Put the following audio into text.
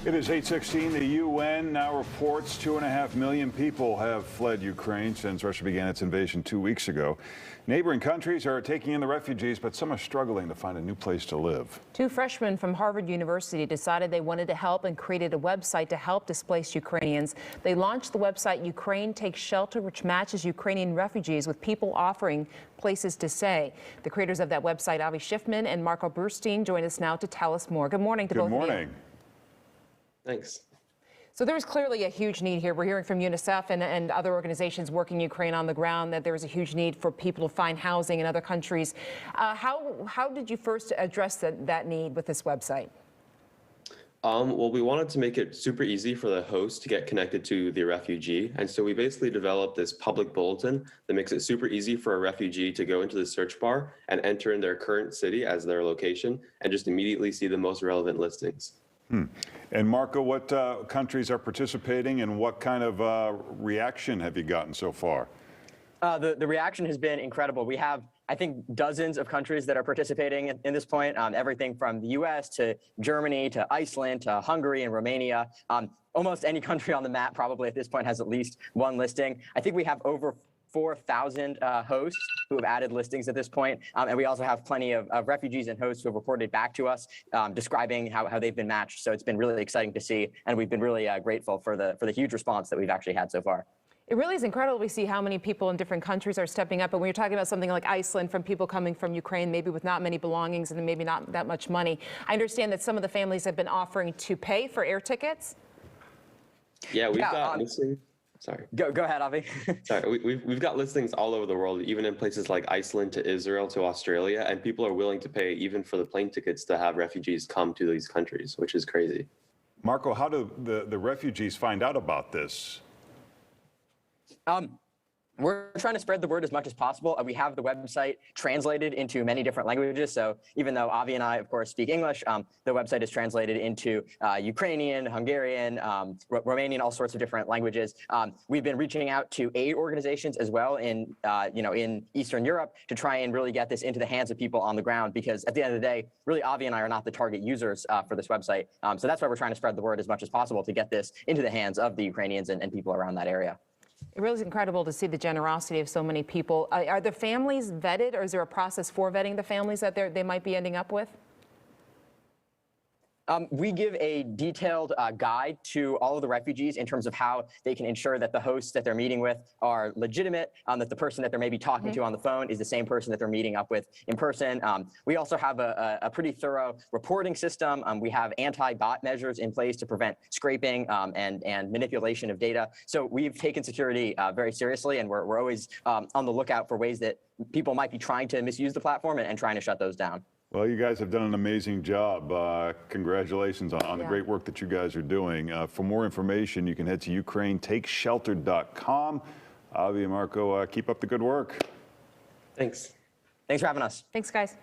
It is 8:16. The UN now reports 2.5 million people have fled Ukraine since Russia began its invasion 2 weeks ago. Neighboring countries are taking in the refugees, but some are struggling to find a new place to live. Two freshmen from Harvard University decided they wanted to help and created a website to help displaced Ukrainians. They launched the website Ukraine Takes Shelter, which matches Ukrainian refugees with people offering places to stay. The creators of that website, Avi Schiffman and Marco Burstein, join us now to tell us more. Good morning to both of you. Good morning. Thanks. So there's clearly a huge need here. We're hearing from UNICEF and other organizations working Ukraine on the ground that there is a huge need for people to find housing in other countries. How did you first address that need with this website? Well, we wanted to make it super easy for the host to get connected to the refugee. And so we basically developed this public bulletin that makes it super easy for a refugee to go into the search bar and enter in their current city as their location and just immediately see the most relevant listings. And Marco, what countries are participating and what kind of reaction have you gotten so far? The reaction has been incredible. We have, I think, dozens of countries that are participating in this point, everything from the US to Germany to Iceland to Hungary and Romania. Almost any country on the map probably at this point has at least one listing. I think we have over 4,000 hosts who have added listings at this point. And we also have plenty of refugees and hosts who have reported back to us describing how they've been matched. So it's been really exciting to see. And we've been really grateful for the huge response that we've actually had so far. It really is incredible to see how many people in different countries are stepping up. But when you're talking about something like Iceland, from people coming from Ukraine, maybe with not many belongings and maybe not that much money, I understand that some of the families have been offering to pay for air tickets. Yeah, we've got listings. Sorry. Go ahead, Avi. Sorry, we've got listings all over the world, even in places like Iceland to Israel to Australia, and people are willing to pay even for the plane tickets to have refugees come to these countries, which is crazy. Marco, how do the refugees find out about this? We're trying to spread the word as much as possible. We have the website translated into many different languages. So even though Avi and I, of course, speak English, the website is translated into Ukrainian, Hungarian, Romanian, all sorts of different languages. We've been reaching out to aid organizations as well in Eastern Europe to try and really get this into the hands of people on the ground, because at the end of the day, really Avi and I are not the target users for this website. So that's why we're trying to spread the word as much as possible to get this into the hands of the Ukrainians and people around that area. It really is incredible to see the generosity of so many people. Are the families vetted, or is there a process for vetting the families that they might be ending up with? We give a detailed guide to all of the refugees in terms of how they can ensure that the hosts that they're meeting with are legitimate, that the person that they're maybe talking to on the phone is the same person that they're meeting up with in person. We also have a pretty thorough reporting system. We have anti-bot measures in place to prevent scraping and manipulation of data. So we've taken security very seriously, and we're always on the lookout for ways that people might be trying to misuse the platform and trying to shut those down. Well, you guys have done an amazing job. Congratulations on the great work that you guys are doing. For more information, you can head to UkraineTakesShelter.com. Avi and Marco, keep up the good work. Thanks. Thanks for having us. Thanks, guys.